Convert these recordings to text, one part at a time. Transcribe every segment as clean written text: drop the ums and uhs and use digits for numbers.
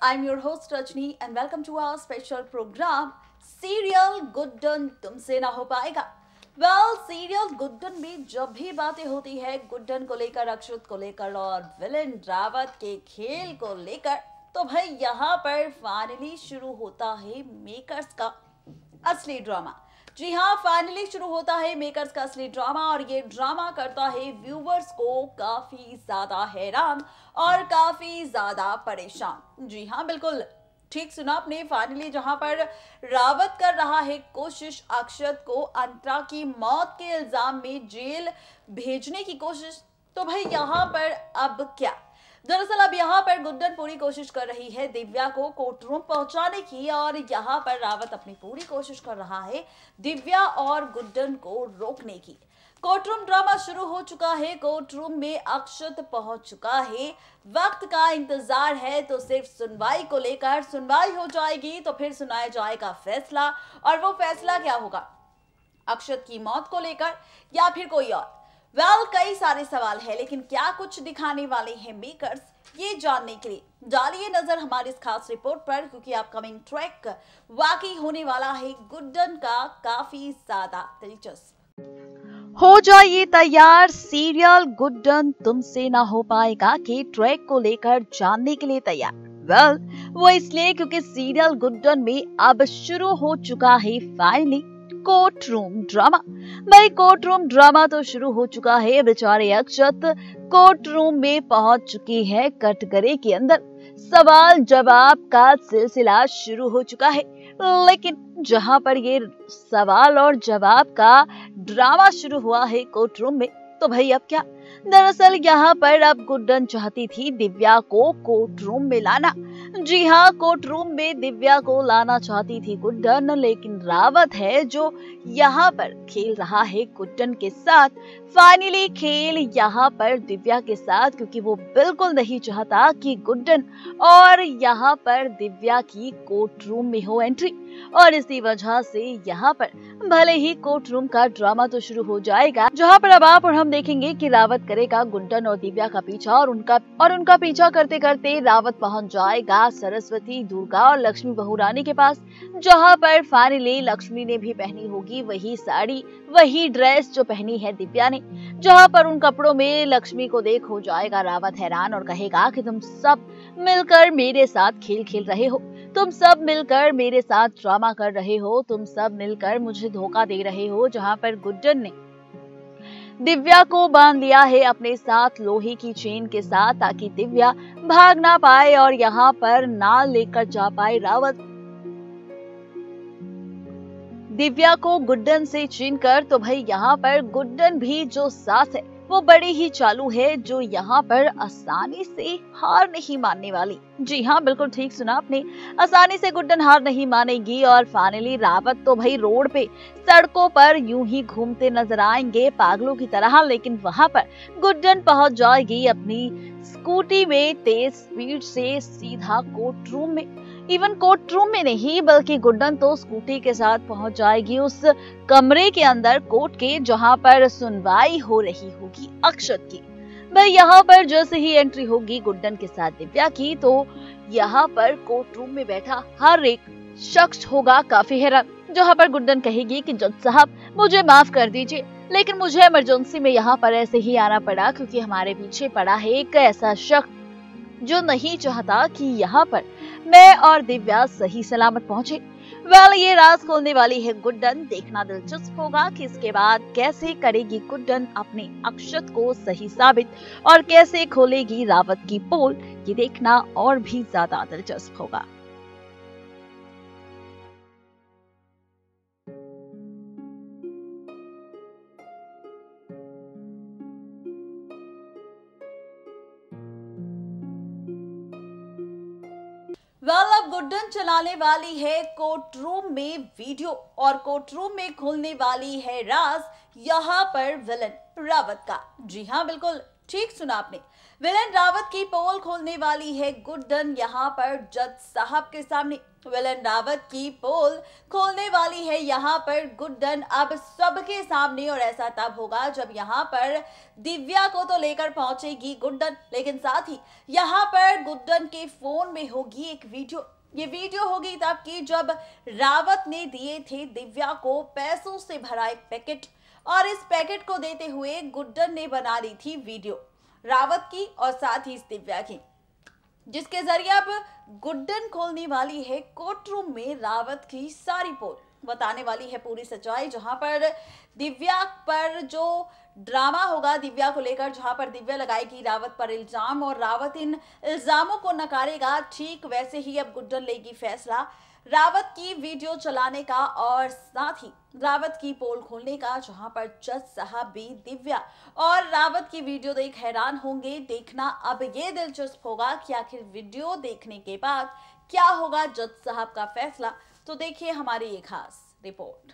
I'm your host Rajni and welcome to our special program serial Guddan तुमसे ना हो पाएगा। सीरियल गुड्डन में जब भी बातें होती है गुड्डन को लेकर, अक्षत को लेकर और विलन रावत के खेल को लेकर, तो भाई यहाँ पर फाइनली शुरू होता है मेकर्स का असली ड्रामा। जी हाँ, फाइनली शुरू होता है मेकर्स का असली ड्रामा और ये ड्रामा करता है व्यूवर्स को काफी ज्यादा हैरान और काफी ज्यादा परेशान। जी हाँ, बिल्कुल ठीक सुना आपने। फाइनली जहां पर रावत कर रहा है कोशिश अक्षत को अंतरा की मौत के इल्जाम में जेल भेजने की कोशिश, तो भाई यहाँ पर अब क्या? दरअसल अब यहाँ पर गुड्डन पूरी कोशिश कर रही है दिव्या को कोर्ट रूम पहुंचाने की और यहाँ पर रावत अपनी पूरी कोशिश कर रहा है दिव्या और गुड्डन को रोकने की। कोर्ट रूम ड्रामा शुरू हो चुका है। कोर्ट रूम में अक्षत पहुंच चुका है। वक्त का इंतजार है तो सिर्फ सुनवाई को लेकर। सुनवाई हो जाएगी तो फिर सुनाया जाएगा फैसला, और वो फैसला क्या होगा? अक्षत की मौत को लेकर या फिर कोई और? कई सारे सवाल है, लेकिन क्या कुछ दिखाने वाले हैं मेकर्स, ये जानने के लिए डालिए नजर हमारी इस खास रिपोर्ट पर, क्योंकि अपकमिंग ट्रैक वाकई होने वाला है गुड्डन का काफी ज्यादा दिलचस्प। हो जाइए तैयार, सीरियल गुड्डन तुमसे ना हो पाएगा के ट्रैक को लेकर जानने के लिए तैयार। वो इसलिए क्योंकि सीरियल गुड्डन में अब शुरू हो चुका है फाइनली कोर्ट रूम ड्रामा। भाई कोर्ट रूम ड्रामा तो शुरू हो चुका है। बेचारे अक्षत कोर्ट रूम में पहुंच चुकी है। कटघरे के अंदर सवाल जवाब का सिलसिला शुरू हो चुका है, लेकिन जहां पर ये सवाल और जवाब का ड्रामा शुरू हुआ है कोर्ट रूम में, तो भाई अब क्या? दरअसल यहाँ पर अब गुड्डन चाहती थी दिव्या को कोर्ट रूम में लाना। जी हाँ, कोर्ट रूम में दिव्या को लाना चाहती थी गुड्डन, लेकिन रावत है जो यहाँ पर खेल रहा है गुड्डन के साथ। फाइनली खेल यहाँ पर दिव्या के साथ, क्योंकि वो बिल्कुल नहीं चाहता कि गुड्डन और यहाँ पर दिव्या की कोर्ट रूम में हो एंट्री, और इसी वजह से यहाँ पर भले ही कोर्ट रूम का ड्रामा तो शुरू हो जाएगा, जहाँ पर अब आप और हम देखेंगे कि रावत करेगा गुड्डन और दिव्या का पीछा, और उनका पीछा करते करते रावत पहुंच जाएगा सरस्वती, दुर्गा और लक्ष्मी बहू रानी के पास, जहाँ पर फाइनली लक्ष्मी ने भी पहनी होगी वही साड़ी, वही ड्रेस जो पहनी है दिव्या ने। जहाँ पर उन कपड़ों में लक्ष्मी को देख हो जाएगा रावत हैरान और कहेगा कि तुम सब मिलकर मेरे साथ खेल खेल रहे हो, तुम सब मिलकर मेरे साथ ड्रामा कर रहे हो, तुम सब मिलकर मुझे धोखा दे रहे हो। जहाँ पर गुड्डन ने दिव्या को बांध लिया है अपने साथ लोहे की चेन के साथ, ताकि दिव्या भाग ना पाए और यहाँ पर ना लेकर जा पाए रावत दिव्या को गुड्डन से छीनकर। तो भाई यहाँ पर गुड्डन भी जो सास है वो बड़ी ही चालू है, जो यहाँ पर आसानी से हार नहीं मानने वाली। जी हाँ, बिल्कुल ठीक सुना आपने, आसानी से गुड्डन हार नहीं मानेगी। और फाइनली रावत तो भाई रोड पे सड़कों पर यूं ही घूमते नजर आएंगे पागलों की तरह, लेकिन वहां पर गुड्डन पहुंच जाएगी अपनी स्कूटी में तेज स्पीड से सीधा कोर्ट रूम में। इवन कोर्ट रूम में नहीं, बल्कि गुड्डन तो स्कूटी के साथ पहुंच जाएगी उस कमरे के अंदर कोर्ट के, जहां पर सुनवाई हो रही होगी अक्षत की। भाई यहाँ पर जैसे ही एंट्री होगी गुड्डन के साथ दिव्या की, तो यहाँ पर कोर्ट रूम में बैठा हर एक शख्स होगा काफी हैरान। जहाँ पर गुड्डन कहेगी कि जज साहब मुझे माफ कर दीजिए, लेकिन मुझे इमरजेंसी में यहाँ पर ऐसे ही आना पड़ा, क्योंकि हमारे पीछे पड़ा है एक ऐसा शख्स जो नहीं चाहता कि यहाँ पर मैं और दिव्या सही सलामत पहुंचे। ये राज खोलने वाली है गुड्डन। देखना दिलचस्प होगा कि इसके बाद कैसे करेगी गुड्डन अपने अक्षत को सही साबित, और कैसे खोलेगी रावत की पोल, ये देखना और भी ज्यादा दिलचस्प होगा। अब गुड्डन चलाने वाली है कोर्ट रूम में वीडियो, और कोर्ट रूम में खुलने वाली है राज यहाँ पर विलन रावत का। जी हाँ, बिल्कुल ठीक सुना आपने, विलन रावत की पोल खोलने वाली है गुड्डन यहाँ पर जज साहब के सामने। विलन रावत की पोल खोलने वाली है यहाँ पर गुड्डन अब सबके सामने, और ऐसा तब होगा जब यहाँ पर दिव्या को तो लेकर पहुंचेगी गुड्डन, लेकिन साथ ही यहाँ पर गुड्डन के फोन में होगी एक वीडियो। ये वीडियो होगी तब की जब रावत ने दिए थे दिव्या को पैसों से भरा एक पैकेट, और इस पैकेट को देते हुए गुड्डन ने बना ली थी वीडियो रावत की और साथ ही दिव्या की, जिसके जरिए अब गुड्डन खोलने वाली है कोर्ट रूम में रावत की सारी पोल, बताने वाली है पूरी सच्चाई। जहां पर दिव्या पर जो ड्रामा होगा दिव्या को लेकर, जहां पर दिव्या लगाएगी रावत पर इल्जाम और रावत इन इल्जामों को नकारेगा, ठीक वैसे ही अब गुड्डन लेगी फैसला रावत की वीडियो चलाने का और साथ ही रावत की पोल खोलने का, जहां पर जज साहब भी दिव्या और रावत की वीडियो देख हैरान होंगे। देखना अब ये दिलचस्प होगा कि आखिर वीडियो देखने के बाद क्या होगा जज साहब का फैसला। तो देखिए हमारी ये खास रिपोर्ट।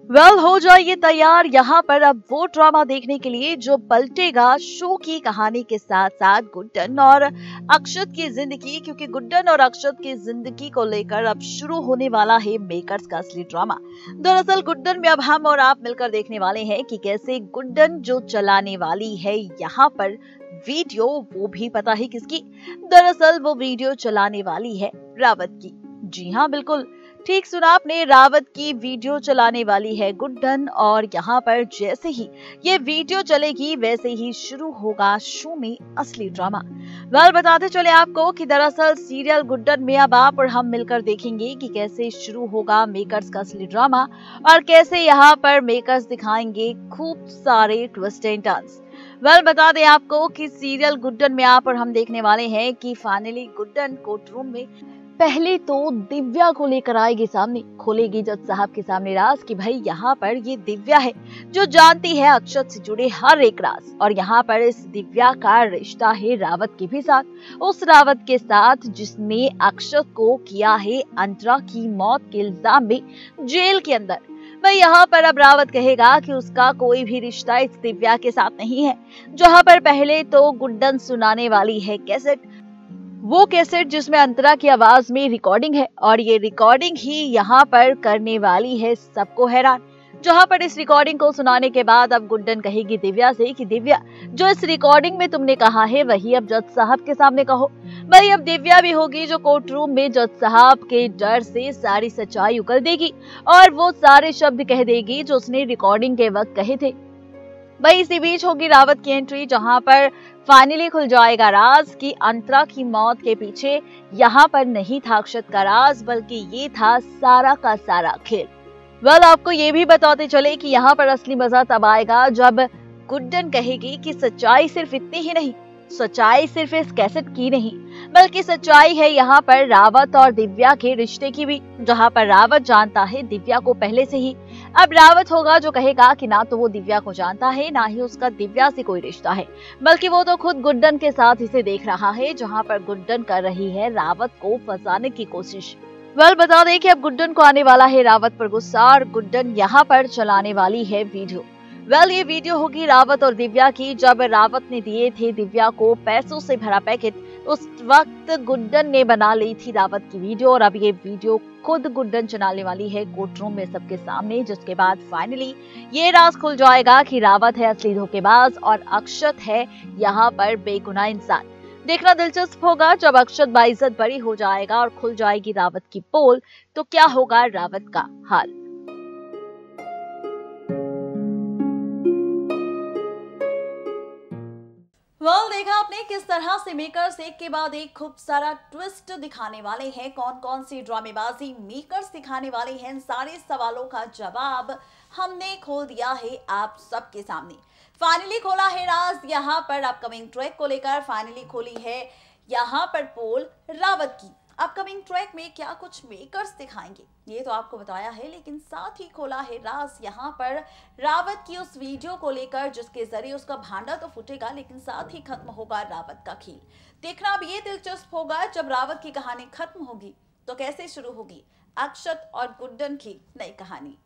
हो जाइए तैयार यहाँ पर अब वो ड्रामा देखने के लिए जो पलटेगा शो की कहानी के साथ साथ गुड्डन और अक्षत की जिंदगी, क्योंकि गुड्डन और अक्षत की जिंदगी को लेकर अब शुरू होने वाला है मेकर्स का असली ड्रामा। दरअसल गुड्डन में अब हम और आप मिलकर देखने वाले हैं कि कैसे गुड्डन जो चलाने वाली है यहाँ पर वीडियो, वो भी पता है किसकी। दरअसल वो वीडियो चलाने वाली है रावत की। जी हाँ, बिल्कुल ठीक सुना आपने, रावत की वीडियो चलाने वाली है गुड्डन, और यहाँ पर जैसे ही ये वीडियो चलेगी वैसे ही शुरू होगा शो में असली ड्रामा। बताते चले आपको कि दरअसल सीरियल गुड्डन में अब आप और हम मिलकर देखेंगे कि कैसे शुरू होगा मेकर्स का असली ड्रामा और कैसे यहाँ पर मेकर्स दिखाएंगे खूब सारे ट्विस्ट एंड टर्न्स। बता दें आपको कि सीरियल गुड्डन में आप और हम देखने वाले हैं कि फाइनली गुड्डन कोर्ट रूम में पहले तो दिव्या को लेकर आएगी सामने, खोलेगी जज साहब के सामने राज कि भाई यहाँ पर ये दिव्या है जो जानती है अक्षत से जुड़े हर एक राज, और यहाँ पर इस दिव्या का रिश्ता है रावत के भी साथ, उस रावत के साथ जिसने अक्षत को किया है अंतरा की मौत के इल्जाम में जेल के अंदर। भाई यहाँ पर अब रावत कहेगा कि उसका कोई भी रिश्ता इस दिव्या के साथ नहीं है। जहाँ पर पहले तो गुड्डन सुनाने वाली है कैसेट, वो कैसेट जिसमें अंतरा की आवाज में रिकॉर्डिंग है, और ये रिकॉर्डिंग ही यहाँ पर करने वाली है सबको हैरान। जहाँ पर इस रिकॉर्डिंग को सुनाने के बाद अब गुड्डन कहेगी दिव्या से कि दिव्या, जो इस रिकॉर्डिंग में तुमने कहा है वही अब जज साहब के सामने कहो। भाई अब दिव्या भी होगी जो कोर्ट रूम में जज साहब के डर से सारी सच्चाई उगल देगी और वो सारे शब्द कह देगी जो उसने रिकॉर्डिंग के वक्त कहे थे। भाई इसी बीच होगी रावत की एंट्री, जहां पर फाइनली खुल जाएगा राज कि अंतरा की मौत के पीछे यहाँ पर नहीं था अक्षत का राज, बल्कि ये था सारा का सारा खेल। आपको ये भी बताते चले कि यहाँ पर असली मजा तब आएगा जब गुड्डन कहेगी कि सच्चाई सिर्फ इतनी ही नहीं, सच्चाई सिर्फ इस कैसेट की नहीं, बल्कि सच्चाई है यहाँ पर रावत और दिव्या के रिश्ते की भी, जहाँ पर रावत जानता है दिव्या को पहले से ही। अब रावत होगा जो कहेगा कि ना तो वो दिव्या को जानता है, ना ही उसका दिव्या से कोई रिश्ता है, बल्कि वो तो खुद गुड्डन के साथ इसे देख रहा है, जहाँ पर गुड्डन कर रही है रावत को फंसाने की कोशिश। बता दें कि अब गुड्डन को आने वाला है रावत पर गुस्सा, और गुड्डन यहाँ पर चलाने वाली है वीडियो। ये वीडियो होगी रावत और दिव्या की, जब रावत ने दिए थे दिव्या को पैसों से भरा पैकेट, उस वक्त गुड्डन ने बना ली थी रावत की वीडियो, और अब ये वीडियो खुद गुड्डन चलाने वाली है कोर्ट रूम में सबके सामने, जिसके बाद फाइनली ये राज खुल जाएगा कि रावत है असली धोखेबाज और अक्षत है यहाँ पर बेगुनाह इंसान। देखना दिलचस्प होगा जब अक्षत बाइज्जत बरी हो जाएगा और खुल जाएगी रावत की पोल, तो क्या होगा रावत का हाल। देखा आपने किस तरह से मेकर्स एक के बाद एक खूब सारा ट्विस्ट दिखाने वाले हैं, कौन कौन सी ड्रामेबाजी मेकर्स दिखाने वाले हैं। इन सारे सवालों का जवाब हमने खोल दिया है आप सबके सामने। फाइनली खोला है राज यहाँ पर अपकमिंग ट्रैक को लेकर, फाइनली खोली है यहाँ पर पोल रावत की। अपकमिंग ट्रैक में क्या कुछ मेकर्स दिखाएंगे ये तो आपको बताया है, लेकिन साथ ही खोला है राज यहाँ पर रावत की उस वीडियो को लेकर, जिसके जरिए उसका भांडा तो फूटेगा लेकिन साथ ही खत्म होगा रावत का खेल। देखना अब ये दिलचस्प होगा जब रावत की कहानी खत्म होगी तो कैसे शुरू होगी अक्षत और गुड्डन की नई कहानी।